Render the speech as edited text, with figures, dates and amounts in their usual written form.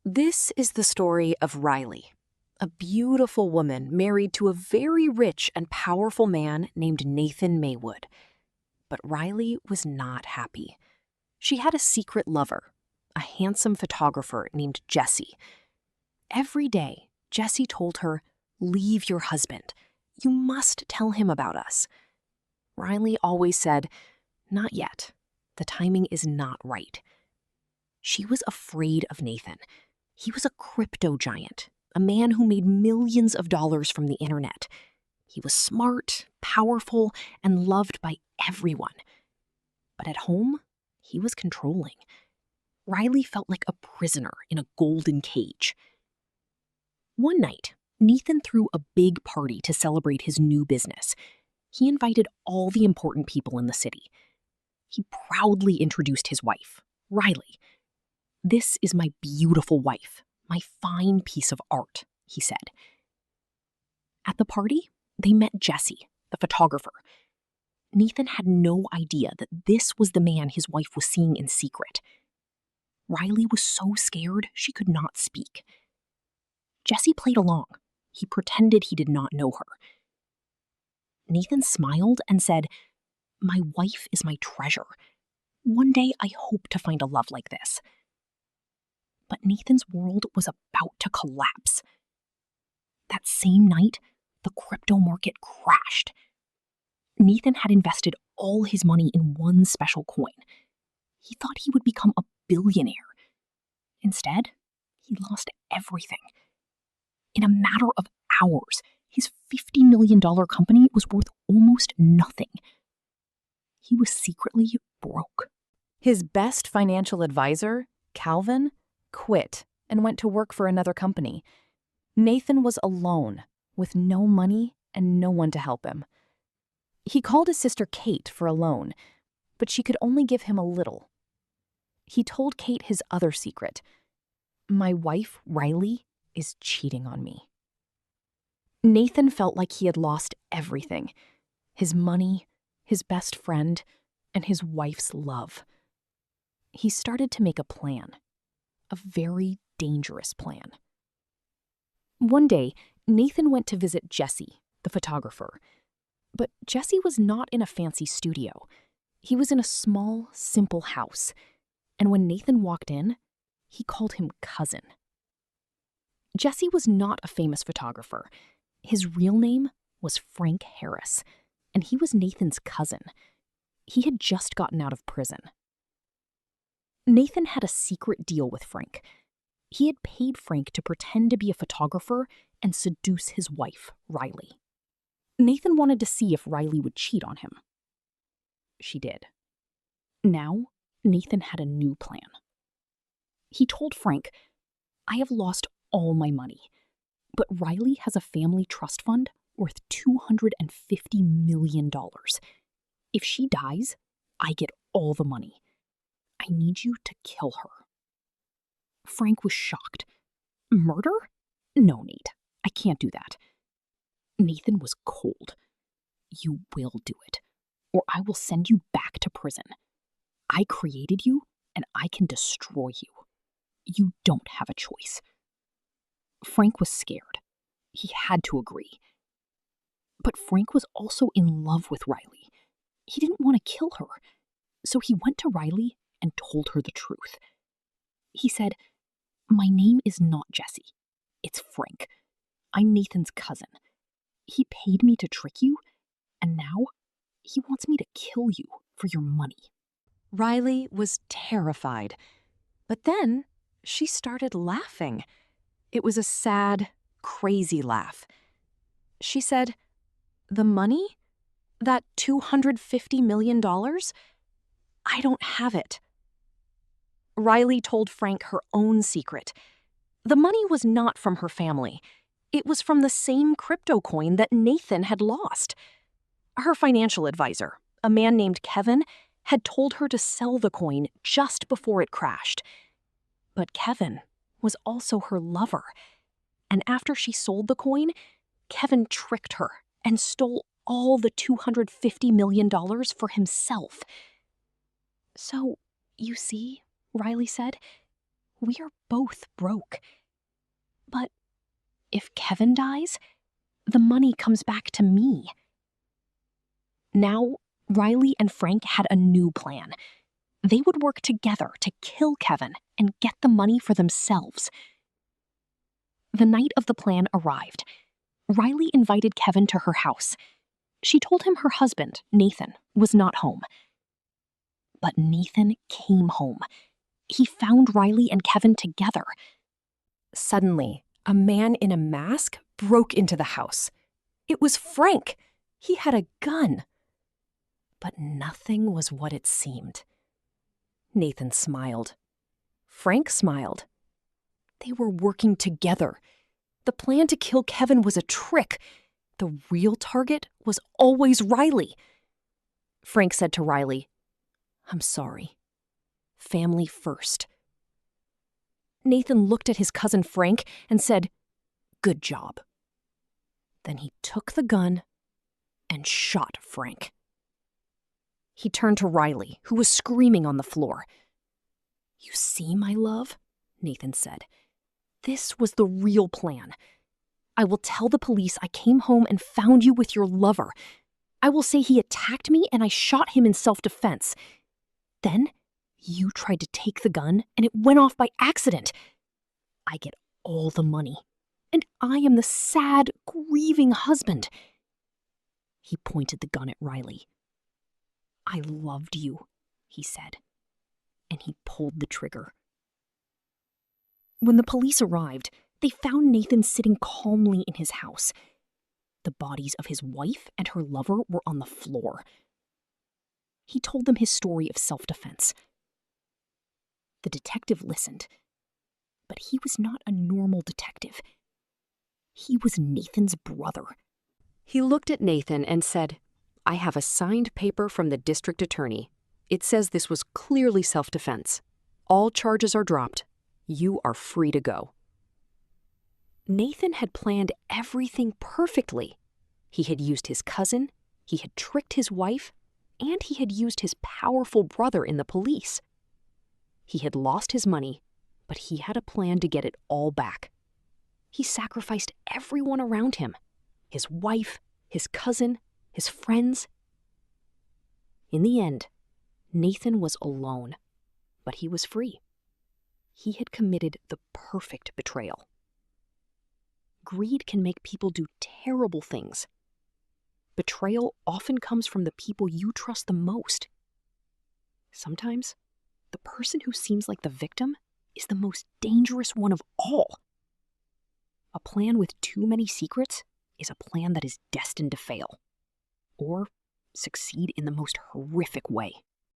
This is the story of Riley, a beautiful woman married to a very rich and powerful man named Nathan Maywood. But Riley was not happy. She had a secret lover, a handsome photographer named Jesse. Every day, Jesse told her, "Leave your husband. You must tell him about us." Riley always said, "Not yet. The timing is not right." She was afraid of Nathan. He was a crypto giant, a man who made millions of dollars from the internet. He was smart, powerful, and loved by everyone. But at home, he was controlling. Riley felt like a prisoner in a golden cage. One night, Nathan threw a big party to celebrate his new business. He invited all the important people in the city. He proudly introduced his wife, Riley. "This is my beautiful wife, my fine piece of art," he said. At the party, they met Jesse, the photographer. Nathan had no idea that this was the man his wife was seeing in secret. Riley was so scared she could not speak. Jesse played along. He pretended he did not know her. Nathan smiled and said, "My wife is my treasure. One day I hope to find a love like this." But Nathan's world was about to collapse. That same night, the crypto market crashed. Nathan had invested all his money in one special coin. He thought he would become a billionaire. Instead, he lost everything. In a matter of hours, his $50 million company was worth almost nothing. He was secretly broke. His best financial advisor, Calvin, quit and went to work for another company. Nathan was alone, with no money and no one to help him. He called his sister Kate for a loan, but she could only give him a little. He told Kate his other secret. "My wife, Riley, is cheating on me." Nathan felt like he had lost everything: his money, his best friend, and his wife's love. He started to make a plan. A very dangerous plan. One day, Nathan went to visit Jesse, the photographer. But Jesse was not in a fancy studio. He was in a small, simple house. And when Nathan walked in, he called him cousin. Jesse was not a famous photographer. His real name was Frank Harris, and he was Nathan's cousin. He had just gotten out of prison. Nathan had a secret deal with Frank. He had paid Frank to pretend to be a photographer and seduce his wife, Riley. Nathan wanted to see if Riley would cheat on him. She did. Now, Nathan had a new plan. He told Frank, "I have lost all my money, but Riley has a family trust fund worth $250 million. If she dies, I get all the money. I need you to kill her." Frank was shocked. "Murder? No need. I can't do that." Nathan was cold. "You will do it, or I will send you back to prison. I created you, and I can destroy you. You don't have a choice." Frank was scared. He had to agree. But Frank was also in love with Riley. He didn't want to kill her, so he went to Riley and told her the truth. He said, "My name is not Jesse. It's Frank. I'm Nathan's cousin. He paid me to trick you, and now he wants me to kill you for your money." Riley was terrified. But then she started laughing. It was a sad, crazy laugh. She said, "The money? That $250 million? I don't have it." Riley told Frank her own secret. The money was not from her family. It was from the same crypto coin that Nathan had lost. Her financial advisor, a man named Kevin, had told her to sell the coin just before it crashed. But Kevin was also her lover. And after she sold the coin, Kevin tricked her and stole all the $250 million for himself. "So, you see," Riley said, We are both broke. But if Kevin dies, the money comes back to me. Now, Riley and Frank had a new plan. They would work together to kill Kevin and get the money for themselves. The night of the plan arrived. Riley invited Kevin to her house. She told him her husband, Nathan, was not home. But Nathan came home. He found Riley and Kevin together. Suddenly, a man in a mask broke into the house. It was Frank. He had a gun. But nothing was what it seemed. Nathan smiled. Frank smiled. They were working together. The plan to kill Kevin was a trick. The real target was always Riley. Frank said to Riley, "I'm sorry. Family first." Nathan looked at his cousin Frank and said, "Good job." Then he took the gun and shot Frank. He turned to Riley, who was screaming on the floor. "You see, my love," Nathan said. "This was the real plan. I will tell the police I came home and found you with your lover. I will say he attacked me and I shot him in self-defense. Then you tried to take the gun and it went off by accident. I get all the money, and I am the sad, grieving husband." He pointed the gun at Riley. "I loved you," he said, and he pulled the trigger. When the police arrived, they found Nathan sitting calmly in his house. The bodies of his wife and her lover were on the floor. He told them his story of self-defense. The detective listened, but he was not a normal detective. He was Nathan's brother. He looked at Nathan and said, "I have a signed paper from the district attorney. It says this was clearly self-defense. All charges are dropped. You are free to go." Nathan had planned everything perfectly. He had used his cousin, he had tricked his wife, and he had used his powerful brother in the police. He had lost his money, but he had a plan to get it all back. He sacrificed everyone around him, his wife, his cousin, his friends. In the end, Nathan was alone, but he was free. He had committed the perfect betrayal. Greed can make people do terrible things. Betrayal often comes from the people you trust the most. Sometimes, the person who seems like the victim is the most dangerous one of all. A plan with too many secrets is a plan that is destined to fail, or succeed in the most horrific way.